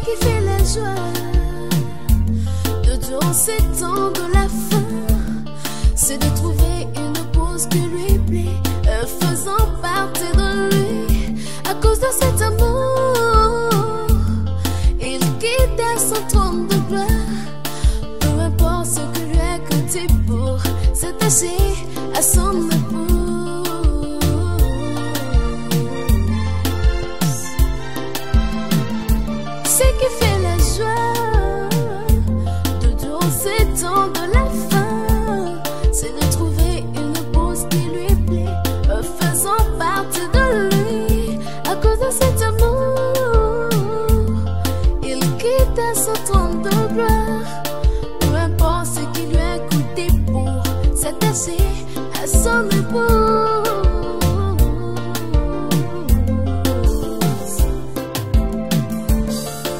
qui fait la joie de tous ces temps de la fin, c'est de trouver une cause qui lui plaît, faisant partie de lui. À cause de cet amour, il quitte son trône de gloire, peu importe ce que lui a coûté pour s'attacher à son épouse. Ce qui fait la joie de tous ces temps de la fin, c'est de trouver une épouse qui lui plaît, faisant partie de lui. À cause de cet amour, il quitte son trône de gloire, peu importe ce qui lui a coûté pour s'attacher à son épouse.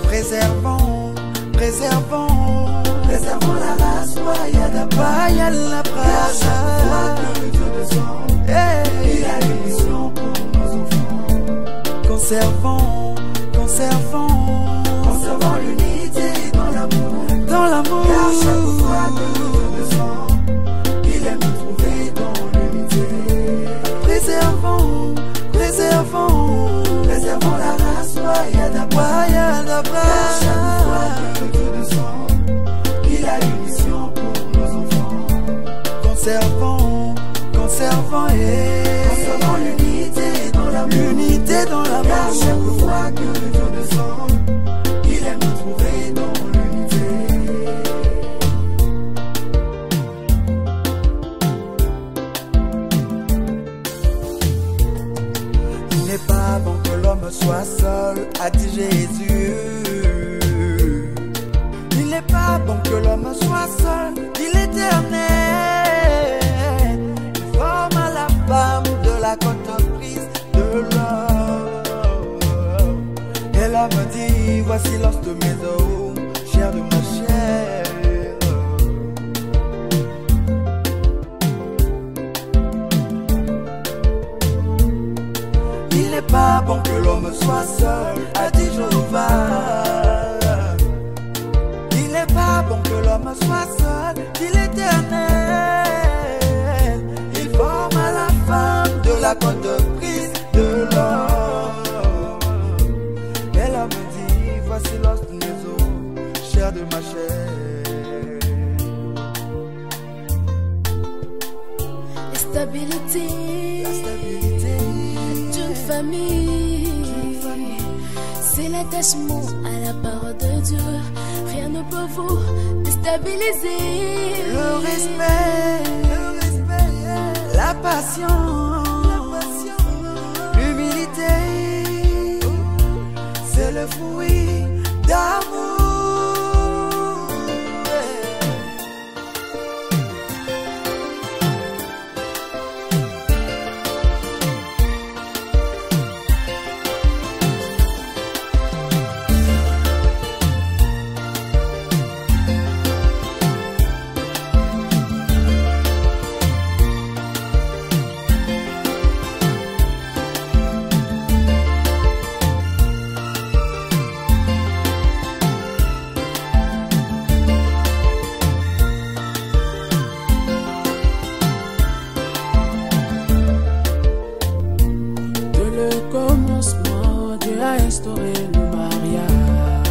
Préservons, préservons, préservons la race royale la Car chaque fois que le Dieu descend, il a une mission pour nos enfants. Conservons, conservons, conservons l'unité dans l'amour. Dans l'amour. Car chaque fois que le Dieu descend, il aime nous trouver dans l'unité. Préservons, préservons, préservons la race royale d'Abraham. Car chaque fois que le Dieu descend, il a une mission pour nos enfants. Conservons, conservons conservons l'unité dans l'amour. L'unité dans l'amour. Car chaque fois que le Dieu descend, il aime nous trouver dans l'unité. Il n'est pas bon que l'homme soit seul, a dit Jésus. Il n'est pas bon que l'homme soit seul, dit l'Éternel. Il forme à la femme de la entreprise de l'homme. Et l'homme dit, voici l'os de mes os, chair de ma chair. Il n'est pas bon que l'homme soit seul, a dit Jéhovah. Il n'est pas bon que l'homme soit seul, dit l'Éternel. Il forme à la femme de la entreprise de l'homme. Et l'homme dit, voici l'os de mes os, chair de ma chair. La stabilité, La stabilité d'une famille, c'est l'attachement à la parole de Dieu. Rien ne peut vous déstabiliser. le respect, la passion, l'humilité, c'est le fruit d'amour. Dieu a instauré le mariage.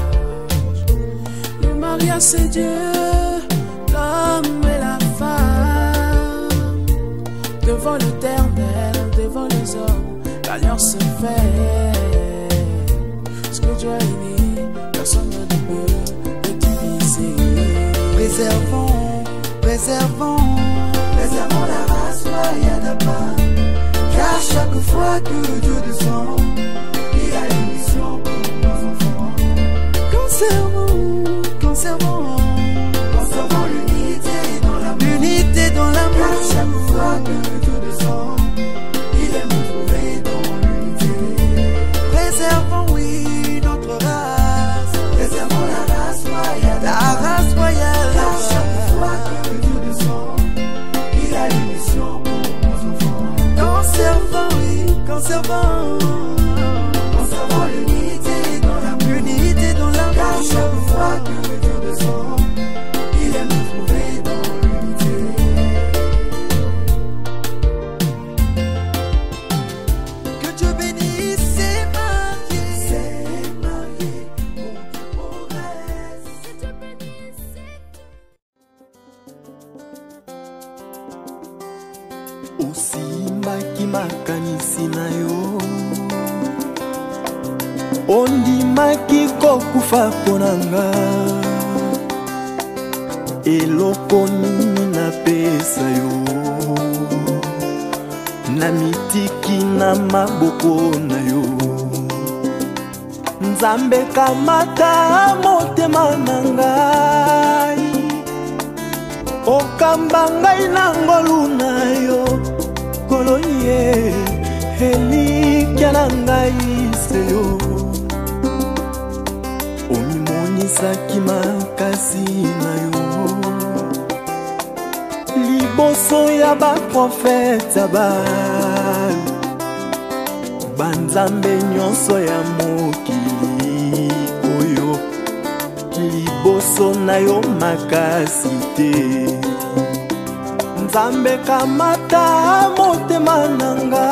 Le mariage c'est Dieu, l'homme et la femme. Devant l'Éternel, devant les hommes, l'alliance se fait. Ce que Dieu a uni, personne ne peut le diviser. Préservons, préservons, Préservons la race royale d'Abraham. Car chaque fois que Dieu descend, il a une mission pour nos enfants. conservons, conservons, Conservons l'unité dans l'amour. l'unité dans Car l'amour. chaque fois que Dieu descend, il aime nous trouver dans l'unité. Préservons, oui, notre race, Préservons la race royale la d'Abraham. race royale. Car chaque fois que Dieu descend, il a une mission pour nos enfants. Conservons, oui, conservons, Conservons l'unité dans l'amour. l'unité dans l'amour. Car Osimbaki makanisi na yo, ondimaki kokufa ponanga. Eloko nini napesa yo, na mitiki na maboko na yo. Nzambe kamata motema na ngai, okamba ngai na ngolu na yo. Kolo ye elikya na ngai se yo, omimonisaki makasi na yo. Liboso ya baprofeta Baal, banzambe nyonso ya mokili oyo, liboso na yo makasi te. Nzambe kamata motema na nga,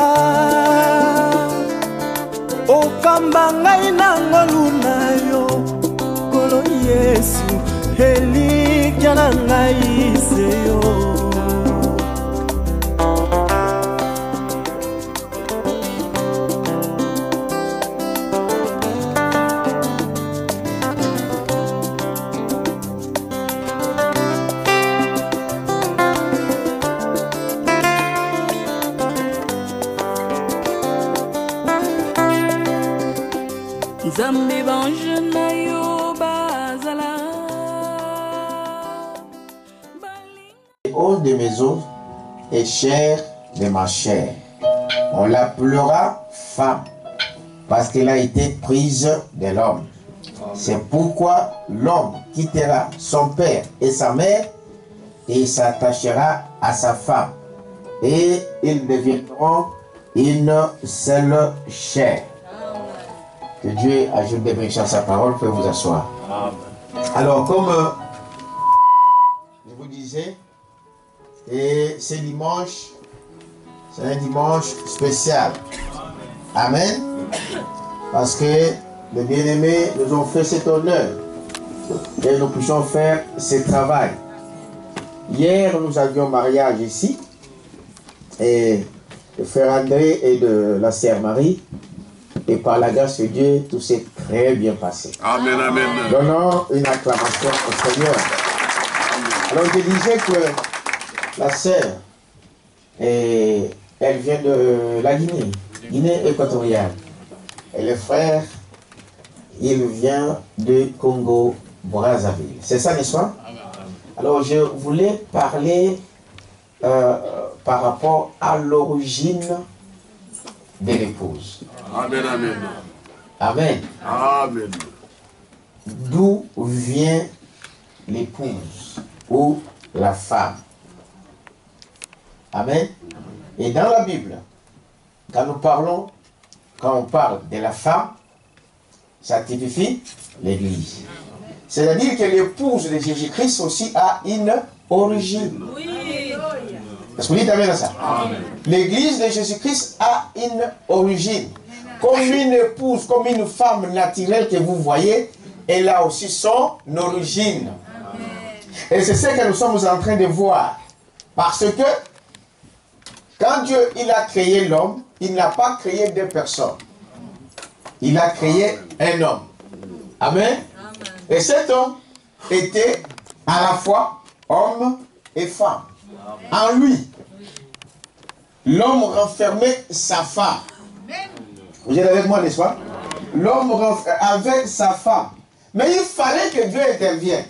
okamba ngai na ngolu na yo. Kolo Yesu elikya na ngai se yo. Haut de mes os et chair de ma chair. On l'appellera femme parce qu'elle a été prise de l'homme. C'est pourquoi l'homme quittera son père et sa mère et s'attachera à sa femme. Et ils deviendront une seule chair. Que Dieu ajoute des bénédictions à sa parole. Pouvez vous asseoir. Alors, comme je vous disais, et ce dimanche, c'est un dimanche spécial. Amen. Parce que les bien-aimés nous ont fait cet honneur et nous puissions faire ce travail. Hier, nous avions mariage ici, et le frère André et de la sœur Marie. Et par la grâce de Dieu, tout s'est très bien passé. Amen, amen. Donnons une acclamation au Seigneur. Alors je disais que la sœur, elle vient de la Guinée, Guinée équatoriale. Et le frère, il vient de Congo-Brazzaville. C'est ça, n'est-ce pas? Alors je voulais parler par rapport à l'origine de l'épouse. Amen, amen. Amen. Amen. D'où vient l'épouse ou la femme? Amen. Et dans la Bible, quand on parle de la femme, ça typifie l'Église. C'est-à-dire que l'épouse de Jésus-Christ aussi a une origine. Oui. Est-ce que vous dites amen à ça? L'Église de Jésus-Christ a une origine. Comme une épouse, comme une femme naturelle que vous voyez, elle a aussi son origine. Et c'est ce que nous sommes en train de voir. Parce que quand Dieu il a créé l'homme, il n'a pas créé deux personnes. Il a créé un homme. Amen. Et cet homme était à la fois homme et femme. En lui, l'homme renfermait sa femme. Vous êtes avec moi, n'est-ce pas? L'homme avec sa femme. Mais il fallait que Dieu intervienne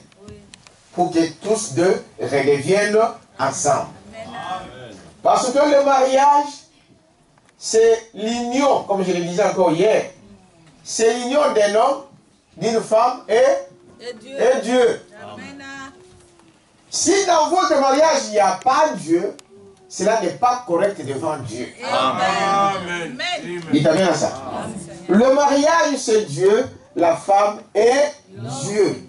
pour que tous deux redeviennent ensemble. Parce que le mariage, c'est l'union, comme je le disais encore hier, c'est l'union d'un homme, d'une femme et Dieu. Si dans votre mariage, il n'y a pas Dieu, cela n'est pas correct devant Dieu. Amen. Dites amen à ça. Le mariage, c'est Dieu, la femme est Dieu.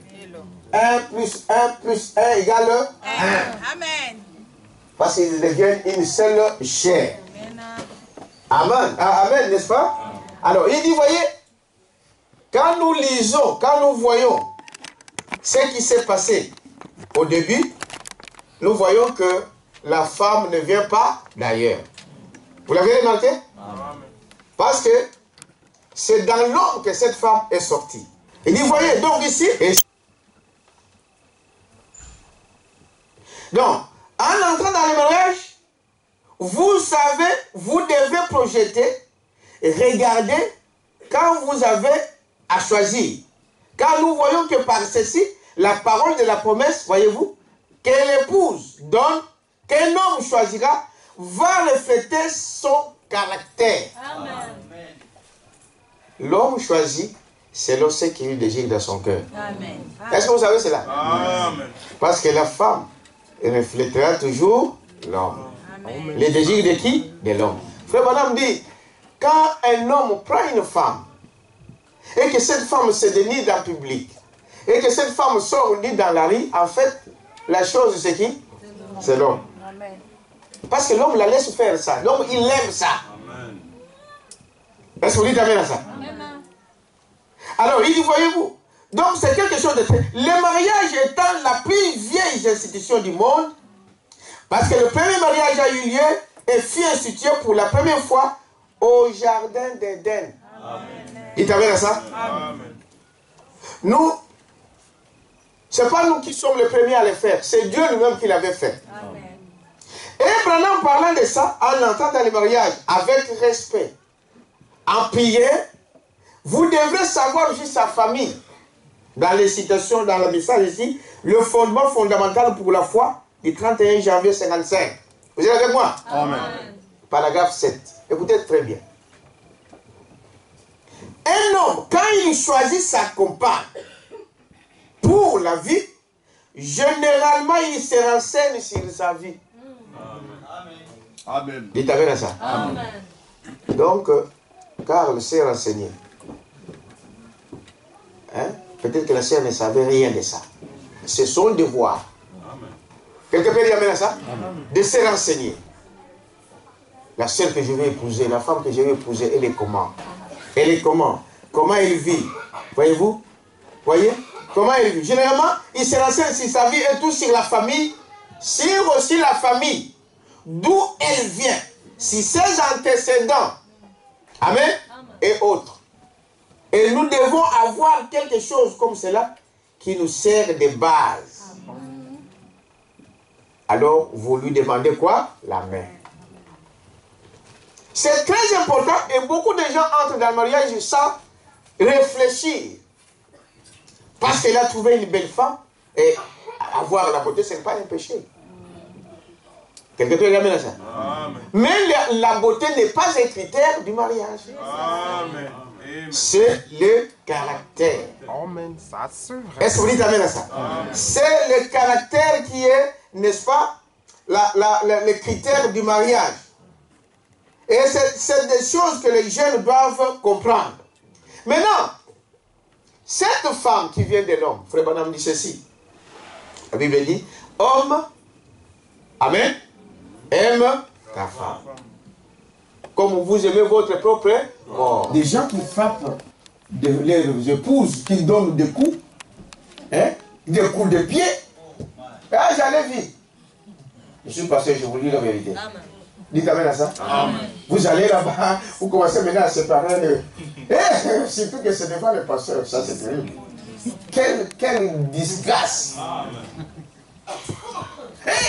1 plus 1 plus 1 égale 1. Amen. Parce qu'ils deviennent une seule chair. Amen. Amen, n'est-ce pas? Alors, il dit, voyez, quand nous lisons, quand nous voyons ce qui s'est passé au début, nous voyons que la femme ne vient pas d'ailleurs. Vous l'avez remarqué? Parce que c'est dans l'homme que cette femme est sortie. Il dit, voyez, donc ici... Donc, en entrant dans le mariage, vous savez, vous devez projeter et regarder quand vous avez à choisir. Car nous voyons que par ceci, la parole de la promesse, voyez-vous, que l'épouse donne, qu'un homme choisira, va refléter son caractère. L'homme choisit selon ce qu'il lui désire dans son cœur. Est-ce que vous savez cela? Amen. Parce que la femme reflétera toujours l'homme. Les désirs de qui? De l'homme. Frère Madame dit, quand un homme prend une femme, et que cette femme se dénide en public, et que cette femme sort nue dans la rue, en fait, la chose c'est qui? C'est l'homme. Parce que l'homme la laisse faire ça. L'homme, il aime ça. Est-ce que vous dites amen à ça? Alors, il dit, voyez-vous, donc c'est quelque chose de très... Le mariage étant la plus vieille institution du monde, parce que le premier mariage a eu lieu et fut institué pour la première fois au jardin d'Éden. Il t'amène à ça? Amen. Nous, ce n'est pas nous qui sommes les premiers à le faire, c'est Dieu lui-même qui l'avait fait. Amen. Et en parlant de ça, en entrant dans le mariage avec respect, en prière, vous devez savoir juste sa famille. Dans les citations, dans le message ici, le fondement fondamental pour la foi du 31 janvier 55. Vous êtes avec moi? Amen. Paragraphe 7. Écoutez très bien. Un homme, quand il choisit sa compagne pour la vie, généralement, il se renseigne sur sa vie. Amen. Dites amen à ça. Amen. Donc, Karl s'est renseigné. Hein? Peut-être que la sœur ne savait rien de ça. C'est son devoir. Quelqu'un peut dire amen à ça? Amen. De se renseigner. La sœur que je vais épouser, la femme que je vais épouser, elle est comment? Elle est comment? Comment elle vit? Voyez-vous? Voyez? Comment elle vit? Généralement, il se renseigne sur sa vie et tout sur la famille, sur aussi la famille, d'où elle vient, si ses antécédents, amen, et autres. Et nous devons avoir quelque chose comme cela qui nous sert de base. Alors, vous lui demandez quoi? La main. C'est très important et beaucoup de gens entrent dans le mariage sans réfléchir. Parce qu'elle a trouvé une belle femme et avoir la beauté, ce n'est pas un péché. Quelqu'un peut regarder ça? Amen. Mais la beauté n'est pas un critère du mariage. Amen. C'est le caractère. Amen. Est-ce que vous dites amen à ça? C'est le caractère qui est, n'est-ce pas, le critère du mariage. Et c'est des choses que les jeunes doivent comprendre. Maintenant, cette femme qui vient de l'homme, Frère Branham dit ceci. La Bible dit, homme, amen, aime ta femme. Comme vous aimez votre propre corps. Des gens qui frappent leurs épouses, qui donnent des coups, hein, des coups de pied. Ah, j'allais vite. Je suis pasteur, je vous dis la vérité. Amen. Dites amen à ça. Amen. Vous allez là-bas, vous commencez maintenant à séparer. Surtout que ce n'est pas le pasteur, ça c'est terrible. Quelle disgrâce. Arrêtez.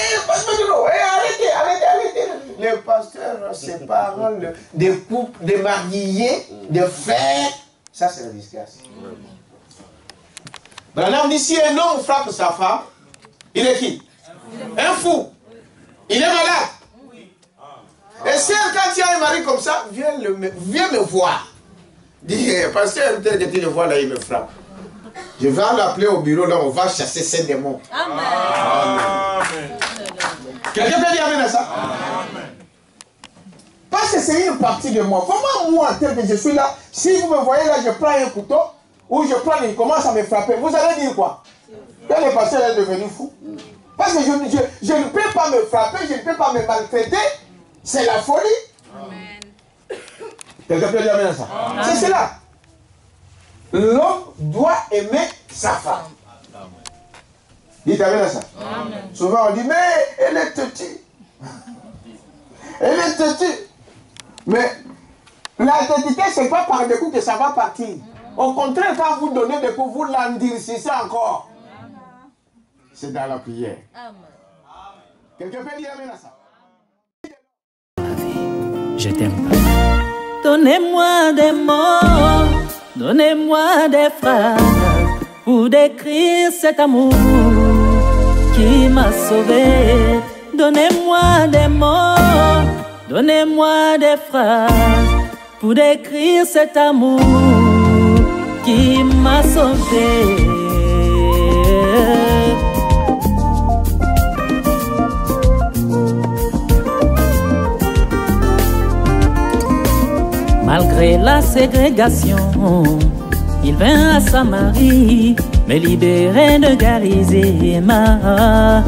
Les pasteurs séparent des couples, des mariés, des frères. Ça c'est la disgrâce. Branham dit si un homme frappe sa femme, il est qui? Un fou. Il est malade. Et si quand il y a un mari comme ça, viens me voir. Dis, pasteur, peut-être que tu le vois là, il me frappe. Je vais l'appeler au bureau, là, on va chasser ces démons. Amen. Amen. Quelqu'un peut dire amen à ça? Amen. Parce que c'est une partie de moi. Comment moi, tel que je suis là, si vous me voyez là, je prends un couteau, ou je prends, il commence à me frapper, vous allez dire quoi? Que le pasteur est devenu fou. Parce que je ne peux pas me frapper, je ne peux pas me maltraiter. C'est la folie. Amen. Quelqu'un peut dire amen à ça? C'est cela. L'homme doit aimer sa femme. Dites amen à ça. Amen. Souvent on dit, mais elle est têtue. Elle est têtue. Mais la tétité, ce n'est pas par des coups que ça va partir. Au contraire, quand vous donnez des coups, vous l'endurcissez encore. C'est dans la prière. Quelqu'un peut dire amen à ça? Je t'aime pas. Donnez-moi des mots, donnez-moi des phrases pour décrire cet amour qui m'a sauvé. Donnez-moi des mots, donnez-moi des phrases pour décrire cet amour qui m'a sauvé. Malgré la ségrégation, il vint à Samarie me libérer de Garizéma.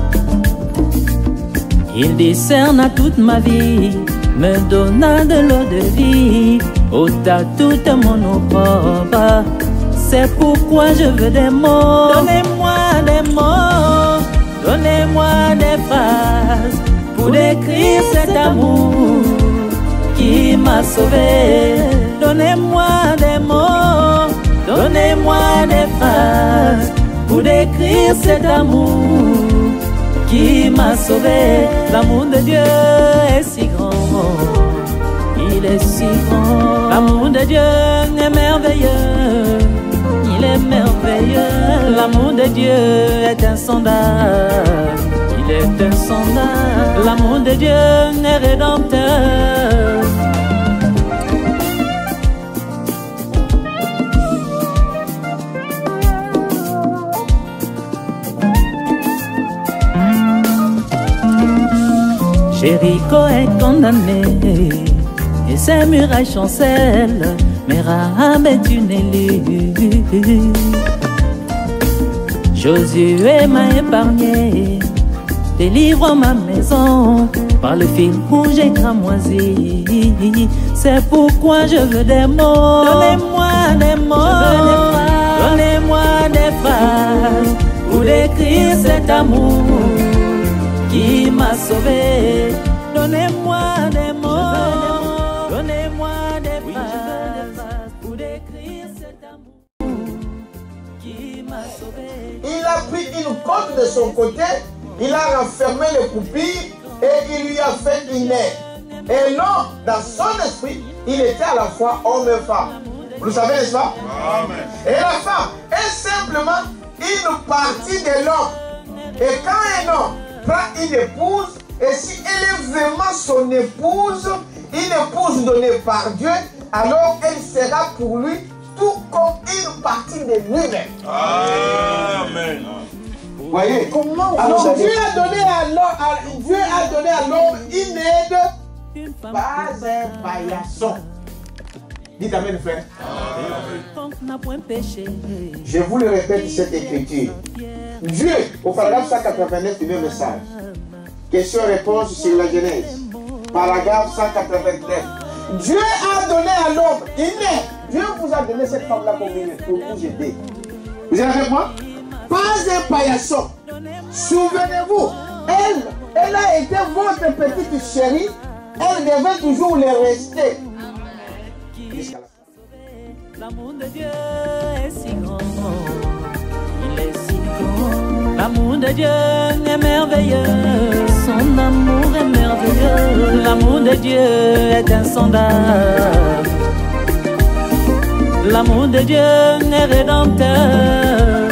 Il discerna toute ma vie, me donna de l'eau de vie, ôta toute mon opprobre. C'est pourquoi je veux des mots. Donnez-moi des mots, donnez-moi des phrases pour décrire cet amour qui m'a sauvé. Donnez-moi des mots, donnez-moi des phrases pour décrire cet amour qui m'a sauvé. L'amour de Dieu est si grand, il est si grand. L'amour de Dieu est merveilleux, il est merveilleux. L'amour de Dieu est insondable, il est insondable. L'amour de Dieu est rédempteur. Jéricho est condamné et ses murailles chancellent, mais Rahab est une élue. Josué m'a épargné, délivrant ma maison par le fil rouge et cramoisi. C'est pourquoi je veux des mots. Donnez-moi des mots, donnez-moi des phrases pour décrire cet amour qui m'a sauvé. Donnez-moi des mots, donnez-moi des phrases pour décrire cet amour qui m'a sauvé. Il a pris une corde de son côté, il a renfermé le coupille et il lui a fait une aide. Et non, dans son esprit, il était à la fois homme et femme. Vous le savez, n'est-ce pas? Amen. Et la femme est simplement une partie de l'homme. Et quand un homme prend une épouse, et si elle est vraiment son épouse, une épouse donnée par Dieu, alors elle sera pour lui tout comme une partie de lui-même. Amen. Vous voyez? Alors Dieu a donné à l'homme une aide, pas un paillasson. Dites amen, frère. Je vous le répète, cette écriture. Dieu, au paragraphe 189 du même message. Question-réponse sur la Genèse. Paragraphe 189. Dieu a donné à l'homme une aide. Dieu vous a donné cette femme-là pour vous aider. Vous êtes avec moi? Pas un paillasson. Souvenez-vous, elle a été votre petite chérie. Elle devait toujours le rester. Jusqu'à la fin. L'amour de Dieu est si grand, il est si grand. L'amour de Dieu est merveilleux, son amour est merveilleux. L'amour de Dieu est insondable, l'amour de Dieu est rédempteur.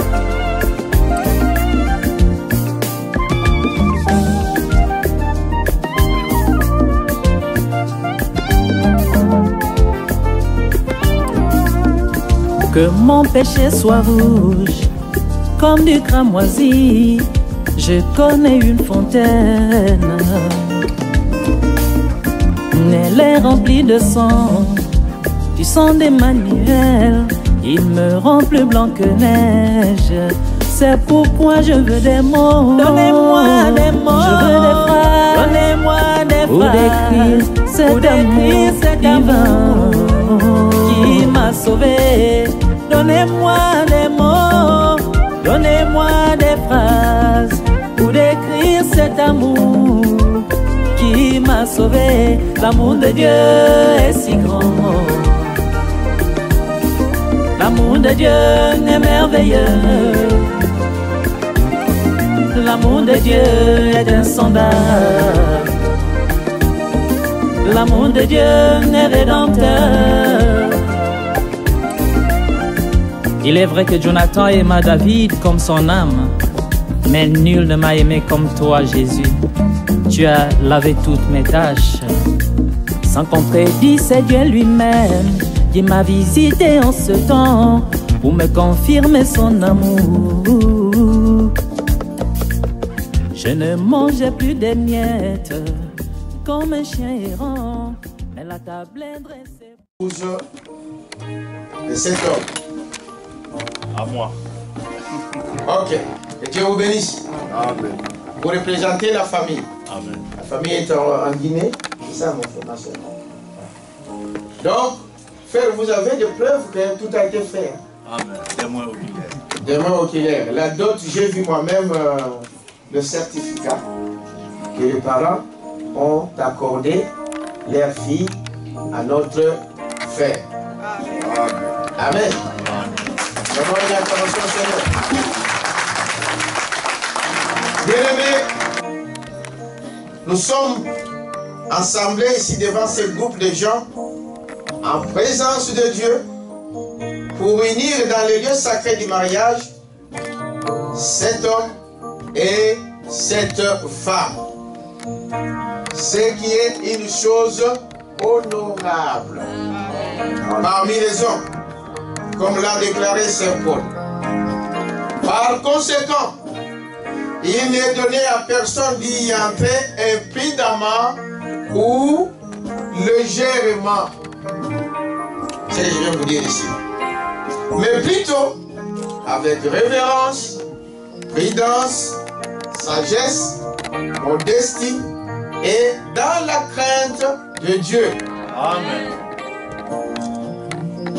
Que mon péché soit rouge comme du cramoisi, je connais une fontaine. Elle est remplie de sang, du sang d'Emmanuel. Il me rend plus blanc que neige. C'est pourquoi je veux des mots. Donnez-moi des mots, je veux des phrases. Donnez-moi des phrases pour décrire cet amour qui m'a sauvé. Donnez-moi des mots, donnez-moi des phrases pour décrire cet amour qui m'a m'a sauvé. L'amour de Dieu est si grand. L'amour de Dieu est merveilleux. L'amour de Dieu est insondable. L'amour de Dieu est rédempteur. Il est vrai que Jonathan aima David comme son âme, mais nul ne m'a aimé comme toi, Jésus. Tu as lavé toutes mes tâches. Sans qu'on prédise, c'est Dieu lui-même qui m'a visité en ce temps pour me confirmer son amour. Je ne mangeais plus des miettes comme un chien errant, mais la table est dressée. Épouse de cet homme. À moi. Ok. Que Dieu vous bénisse. Amen. Vous représentez la famille. Amen. La famille est en Guinée. C'est ça mon frère, ma soeur. Donc, frère, vous avez des preuves que tout a été fait. Amen. Témoin oculaire. Témoin oculaire. La dot, j'ai vu moi-même le certificat que les parents ont accordé leur fille à notre frère. Amen. Vraiment une acclamation au Seigneur. Bien-aimés, nous sommes assemblés ici devant ce groupe de gens en présence de Dieu pour unir dans le lieu sacré du mariage cet homme et cette femme. Ce qui est une chose honorable parmi les hommes, comme l'a déclaré Saint Paul. Par conséquent, il n'est donné à personne d'y entrer imprudemment ou légèrement. C'est ce que je viens de vous dire ici. Mais plutôt avec révérence, prudence, sagesse, modestie et dans la crainte de Dieu. Amen.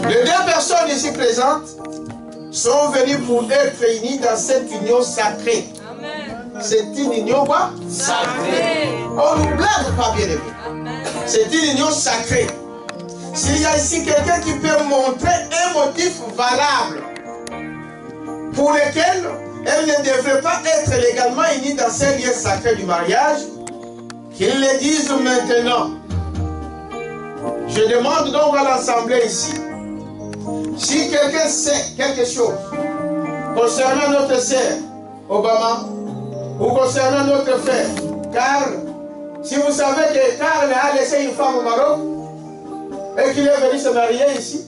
Les deux personnes ici présentes sont venues pour être réunies dans cette union sacrée. C'est une union quoi? Sacrée. On ne blague pas, bien aimé. C'est une union sacrée. S'il y a ici quelqu'un qui peut montrer un motif valable pour lequel elle ne devrait pas être légalement unie dans ce lieu sacré du mariage, qu'il le dise maintenant. Je demande donc à l'assemblée ici, si quelqu'un sait quelque chose concernant notre sœur Obama ou concernant notre frère Karl, si vous savez que Karl a laissé une femme au Maroc et qu'il est venu se marier ici,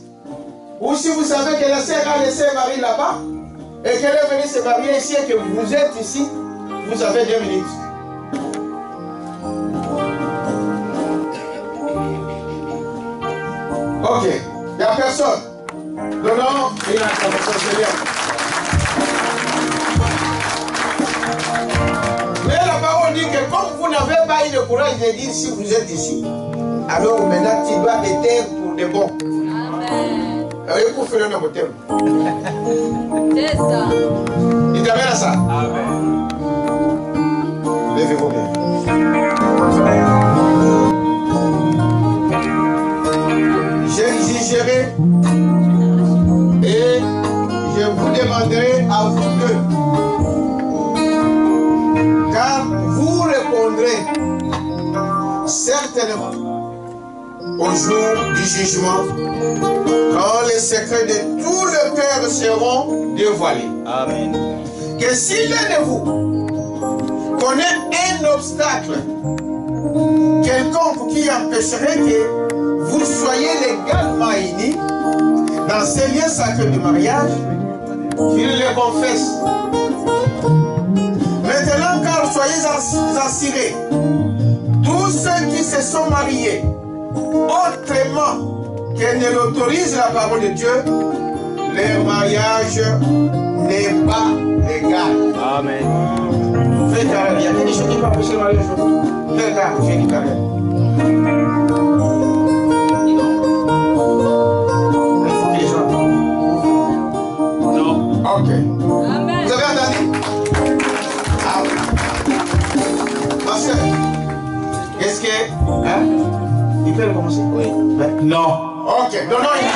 ou si vous savez que la sœur a laissé un mari là-bas et qu'elle est venue se marier ici et que vous êtes ici, vous avez 2 minutes. Ok, il n'y a personne. Donnons une acclamation au Seigneur. Mais la parole dit que comme vous n'avez pas eu le courage de dire si vous êtes ici, alors maintenant tu dois te taire pour de bon. Amen. Et pour faire un terme. C'est ça. Il t'amène à ça. Amen. Levez-vous bien. J'exigerai et je vous demanderai à vous deux, car vous répondrez certainement au jour du jugement, quand les secrets de tout le cœur seront dévoilés. Amen. Que si l'un de vous connaît un obstacle quelconque qui empêcherait que vous soyez légalement unis dans ces lieux sacrés du mariage, qu'il le confesse. Maintenant, car soyez assurés, tous ceux qui se sont mariés autrement qu'elle ne l'autorise la parole de Dieu, leur mariage n'est pas légal. Amen. Fais carré, il y a des gens qui ne peuvent pas empêcher le mariage. Fais carré, j'ai dit carré. Ok. Amen. Vous avez entendu? Ah oui. Parce que Est-ce que... Hein? Il peut commencer? Oui. Non. Ok. Non, non, il y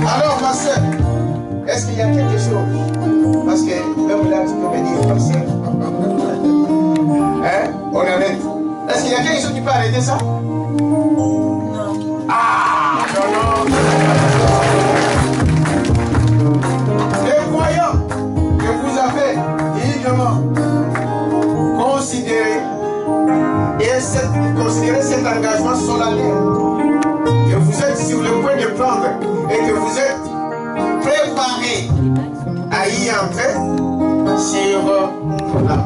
a alors, ma soeur, est-ce qu'il y a quelque chose? Parce que même là, tu peux me dire, ma soeur. Hein? On arrête. Est-ce qu'il y a quelque chose qui peut arrêter ça? Non. Ah! Non, non. Les croyants que vous avez évidemment considéré cet engagement solennel que vous êtes sur le point de prendre et que vous êtes préparé à y entrer sur la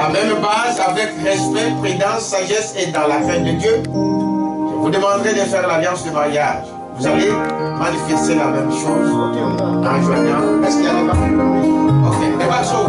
même base avec respect, prudence, sagesse et dans la crainte de Dieu, je vous demanderai de faire l'alliance de mariage. Vous allez manifester la même chose en joignant. Est-ce qu'il y a des débat? Ok, débat chaud.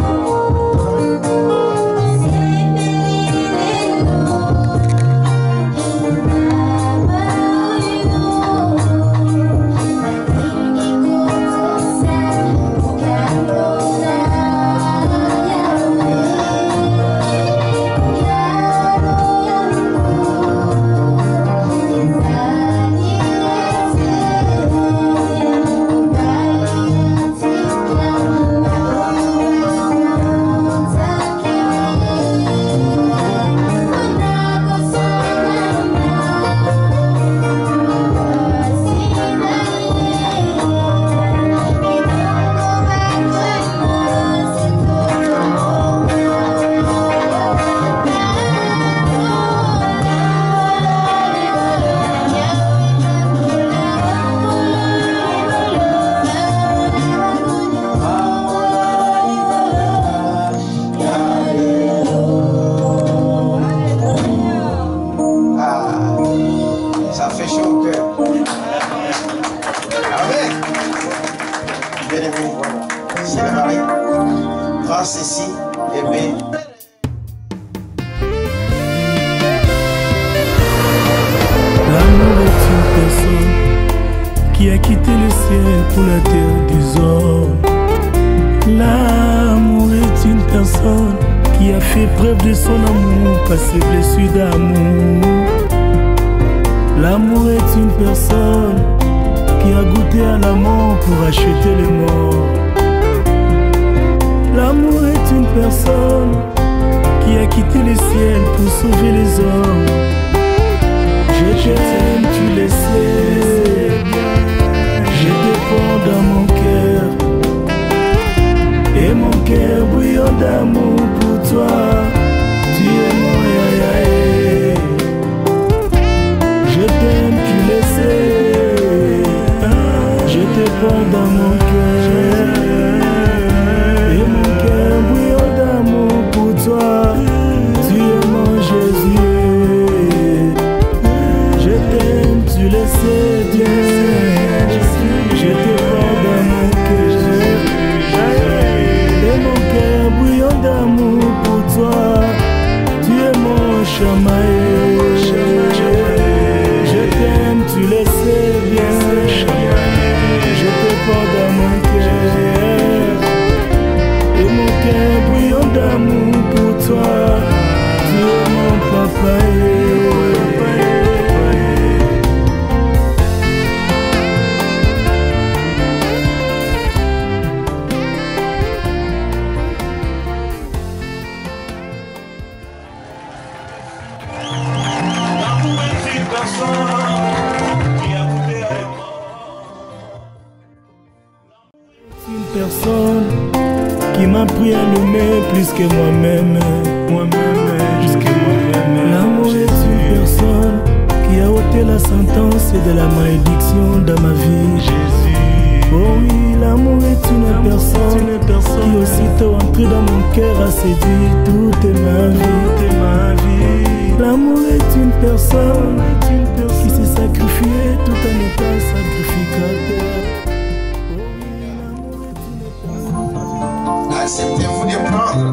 Acceptez-vous de prendre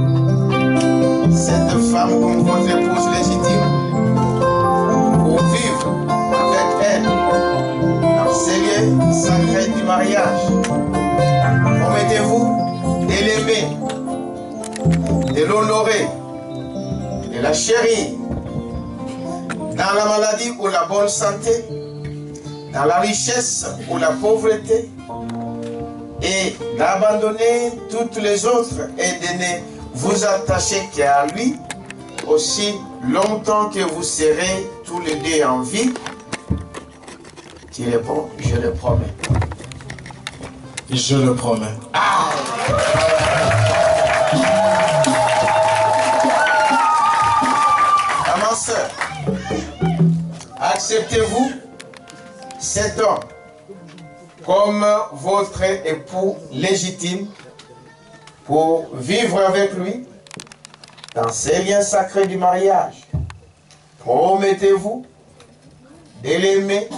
cette femme comme votre épouse légitime pour vivre avec elle dans ces lieux sacrés du mariage. Promettez-vous de l'aimer, de l'honorer, de la chérir, dans la maladie ou la bonne santé, dans la richesse ou la pauvreté, et d'abandonner toutes les autres et de ne vous attacher qu'à lui, aussi longtemps que vous serez tous les deux en vie. Tu réponds, je le promets. Je le promets. Ah! Ma soeur, acceptez-vous cet homme comme votre époux légitime pour vivre avec lui dans ces liens sacrés du mariage? Promettez-vous de l'aimer,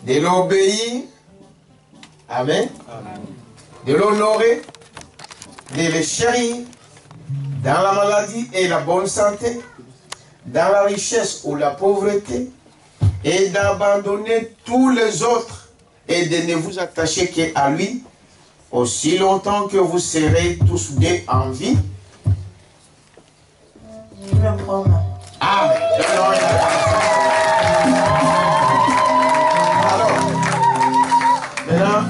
de l'obéir, amen, de l'honorer, de le chérir dans la maladie et la bonne santé, dans la richesse ou la pauvreté, et d'abandonner tous les autres et de ne vous attacher qu'à lui, aussi longtemps que vous serez tous deux en vie? Je le promets. Amen. Alors, maintenant,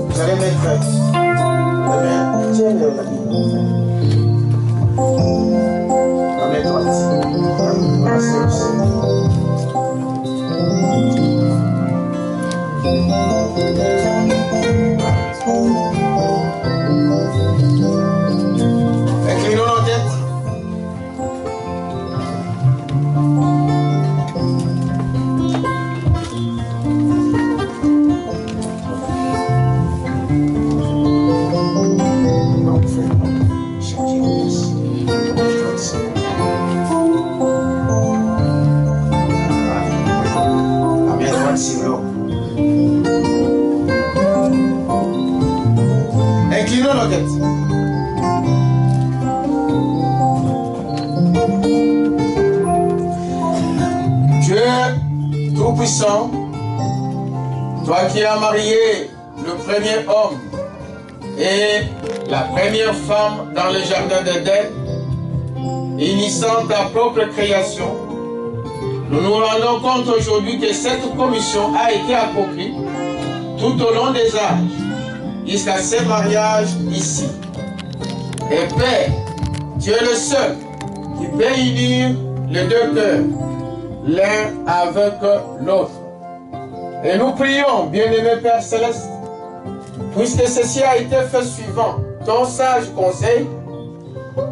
vous allez mettre la main. Tiens la Bible. La main droite. Passez aussi. Inclinons nos têtes. Inclinons nos têtes. Dieu Tout-Puissant, toi qui as marié le premier homme et la première femme dans le jardin d'Éden, initiant ta propre création, nous nous rendons compte aujourd'hui que cette commission a été accomplie tout au long des âges, jusqu'à ce mariage ici. Et Père, tu es le seul qui peut unir les deux cœurs, l'un avec l'autre. Et nous prions, bien-aimé Père Céleste, puisque ceci a été fait suivant ton sage conseil,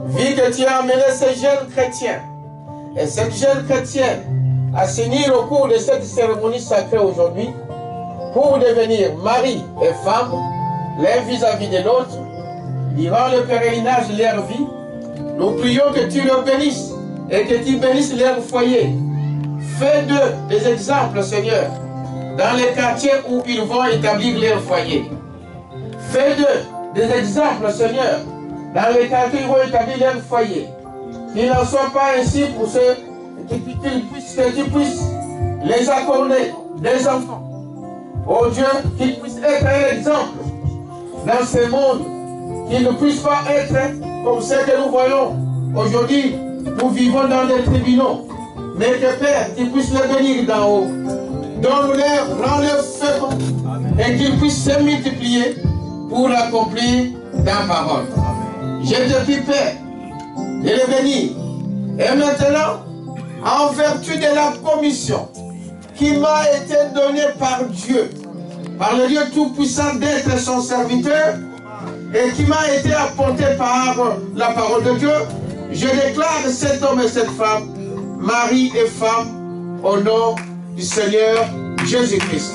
vu que tu as amené ces jeunes chrétiens et cette jeune chrétienne à s'unir au cours de cette cérémonie sacrée aujourd'hui pour devenir mari et femme, l'un vis-à-vis de l'autre, durant le pèlerinage de leur vie, nous prions que tu le bénisses et que tu bénisses leur foyer. Fais d'eux des exemples, Seigneur, dans les quartiers où ils vont établir leur foyer. Fais d'eux des exemples, Seigneur, dans les quartiers où ils vont établir leur foyer. Qu'il n'en soit pas ainsi pour ceux que tu puisses les accorder des enfants. Oh Dieu, qu'ils puissent être un exemple dans ce monde, qu'ils ne puissent pas être comme ce que nous voyons aujourd'hui. Nous vivons dans des tribunaux, mais que Père, tu puisses les bénir d'en haut. Donne-leur, rends-leur féconds, et qu'ils puissent se multiplier pour accomplir ta parole. Je te prie, Père, de les bénir. Et maintenant, en vertu de la commission qui m'a été donnée par Dieu, par le Dieu Tout-Puissant d'être son serviteur, et qui m'a été apportée par la parole de Dieu, je déclare cet homme et cette femme, mari et femme, au nom du Seigneur Jésus-Christ.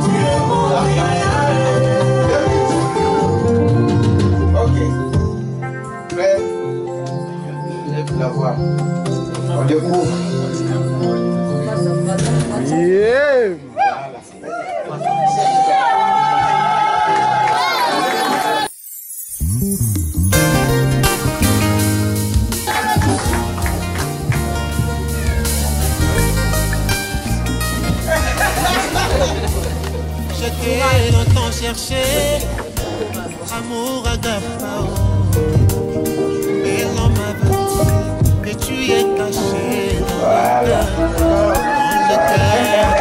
Tu es longtemps cherché amour agapao. Et l'on m'avait dit que tu es caché dans le cœur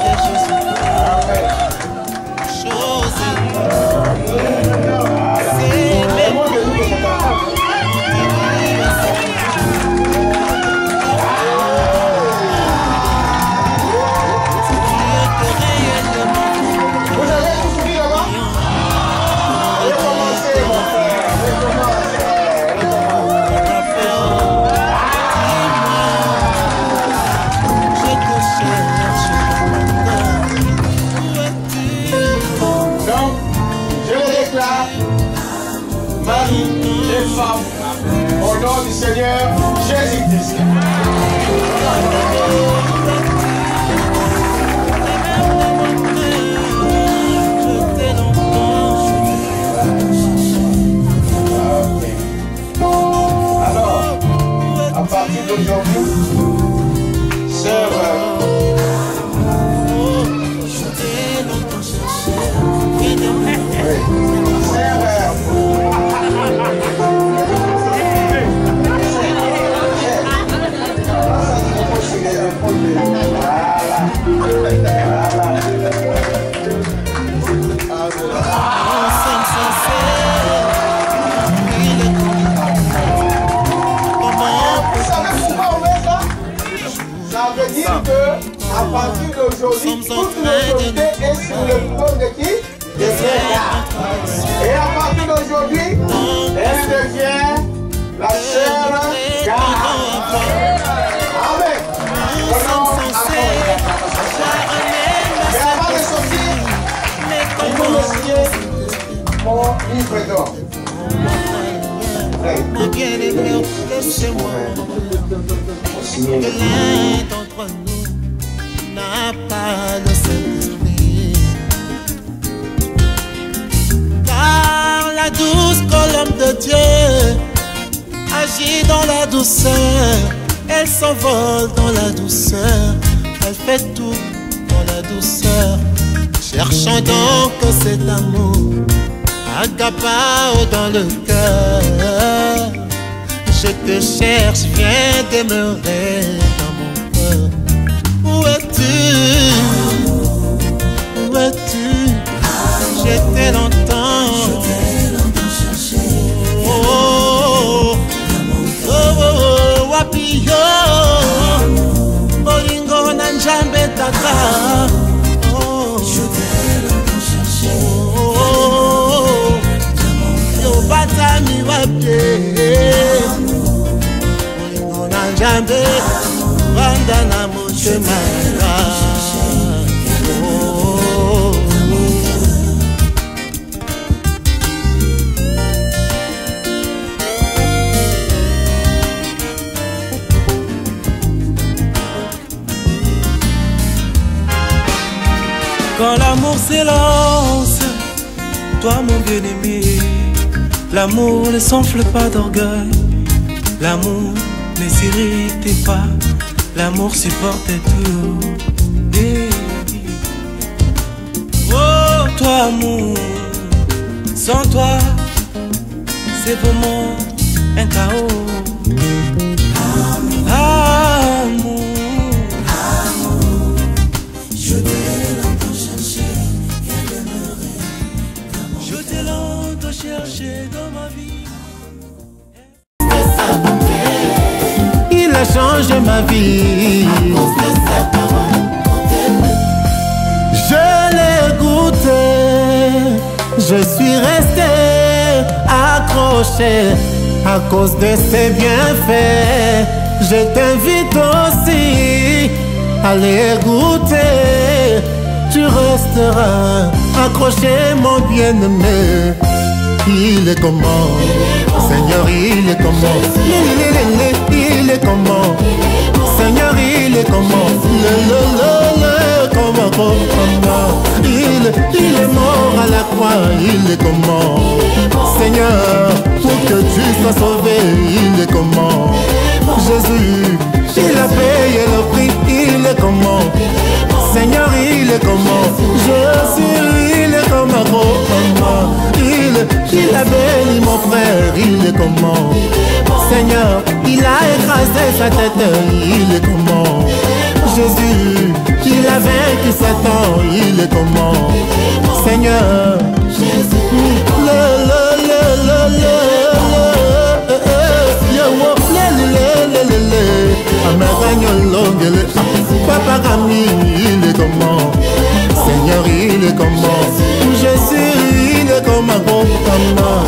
de Jésus. Chose c'est même au nom du Seigneur Jésus-Christ. Alors, à partir d'aujourd'hui, sœur, à partir d'aujourd'hui, toute l'autorité est sur le trône de qui? De Dieu. Et à partir d'aujourd'hui, elle devient la sœur Garde. Amen. Mais avant de sortir, il faut me signer mon livre d'or. Mon bien-aimé, laissez-moi que l'un d'entre nous n'a pas le Saint-Esprit. Car la douce colombe de Dieu agit dans la douceur. Elle s'envole dans la douceur. Elle fait tout dans la douceur. Cherchons donc cet amour agapao dans le cœur. Je te cherche, viens demeurer dans mon cœur. Où es-tu? Où es-tu? Je t'ai longtemps cherché. Oh, oh, oh, oh, wapio Bolingo na njambe tata. Oh, je t'ai longtemps cherché. Oh, yo batami wapie Bolingo na njambe Wanda na motema. Quand l'amour s'élance, toi mon bien-aimé, l'amour ne s'enfle pas d'orgueil, l'amour ne s'irrite pas, l'amour supporte tout. Oh, toi amour, sans toi, c'est vraiment un chaos. Amour, je t'ai longtemps cherché, viens demeurer. Je t'ai longtemps cherché dans ma vie. Il a changé ma vie. Je l'ai goûté, je suis resté accroché à cause de ses bienfaits. Je t'invite aussi à les goûter. Tu resteras accroché, mon bien-aimé. Il est comment? Seigneur, il est comment? Il est comment? Seigneur, il est comment? Comment? Il est mort à la croix, il est comment? Seigneur, pour que tu sois sauvé, il est comment? Jésus, il a payé le prix, il est comment? Seigneur, il est comment? Jésus, il est comme un gros maman. Il a béni mon frère, il est comment? Seigneur, il a écrasé sa tête, il est comment? Jésus, il a vaincu Satan, il est comment? Seigneur, Papa Rami, il est comment? Seigneur, il est comment? Jésus, il est comme un bon maman.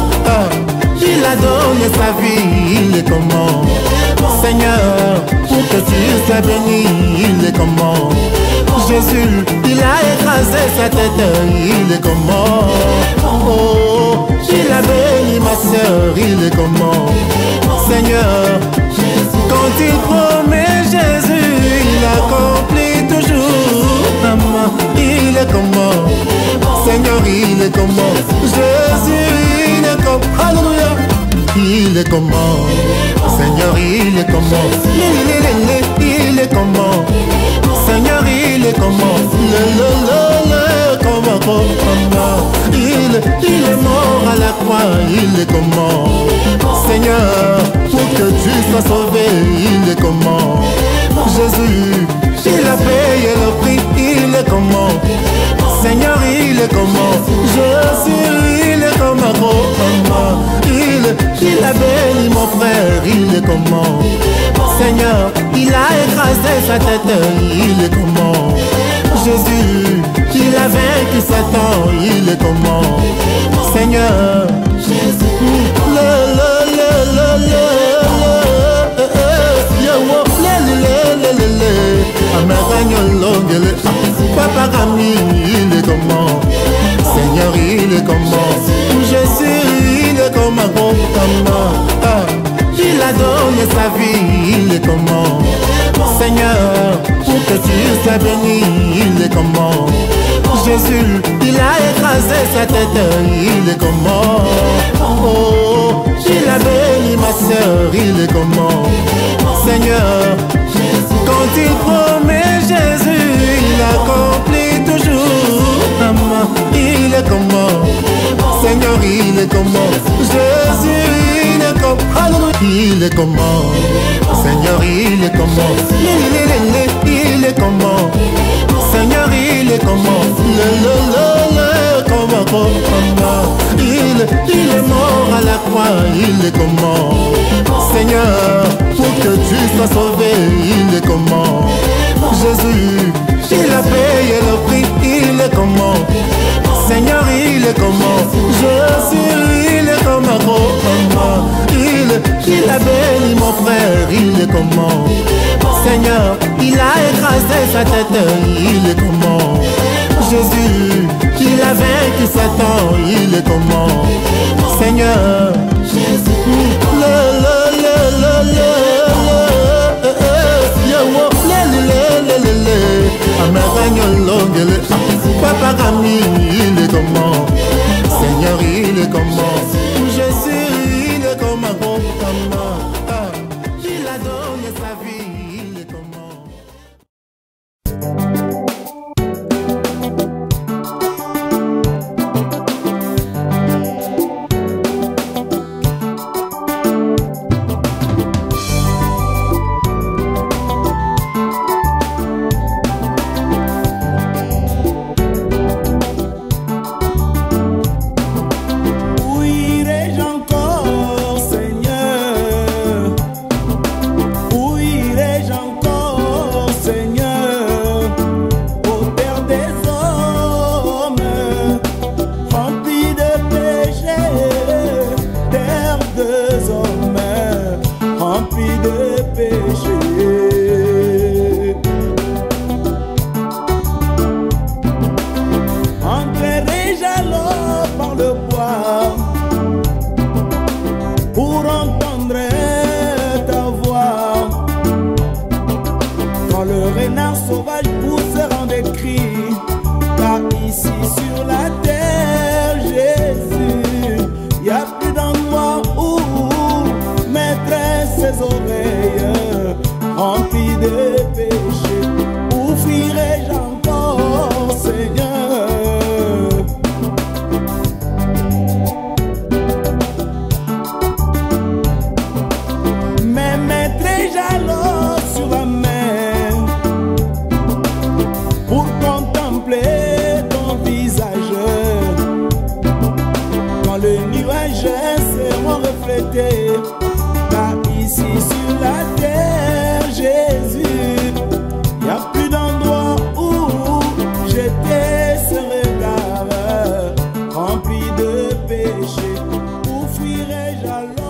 Il a donné sa vie, il est comment? Seigneur, pour que tu sois béni, il est comment? Jésus, il a écrasé sa tête, il est comment? Oh, il a béni ma soeur, il est comment? Seigneur, quand il promet Jésus, il accomplit toujours. Maman, il est comment? Seigneur, il est comment? Jésus, il est comment? Alléluia. Il est comment? Seigneur, il est comment? Il est comment? Seigneur, il est comment? Il est mort à la croix, il est comment? Seigneur, pour que tu sois sauvé, il est comment? Jésus, il a payé le prix, il est comment? Seigneur, il est comment? Jésus, il est comme un gros maman. Il a béni mon frère, il est comment? Seigneur, il a écrasé sa tête, il est comment? Jésus, il a vaincu Satan, il est comment? Seigneur, Papa Rami, il est comment? Seigneur, il est comment? Jésus, il est comme un bon maman. Il a donné sa vie, il est comment? Seigneur, pour que tu sois béni, il est comment? Jésus, il a écrasé sa tête, il est comment? Oh, il a béni ma soeur, il est comment? Seigneur, quand il promet Jésus, il accomplit toujours. Maman, il est comment? Seigneur, il est comment? Jésus, il est comment? Alléluia. Il est comment? Seigneur, il est comment? Il est comment? Seigneur, il est comment? Il est mort à la croix, il est comment? Seigneur, pour que tu sois sauvé, il est comment? Jésus, il a payé le prix, il est comment? Seigneur, il est comment? Jésus, il est comme un gros maman. Il a béni mon frère, il est comment? Seigneur, il a écrasé sa tête, il est comment? Jésus, il a vaincu Satan, il est comment? Seigneur, Papa Rami, il est comment? Seigneur, il est comment? Jésus, il est comme un bon maman. Il a donné sa vie, il est comment? Remplies de péché, où fuirai-je encore? Shalom.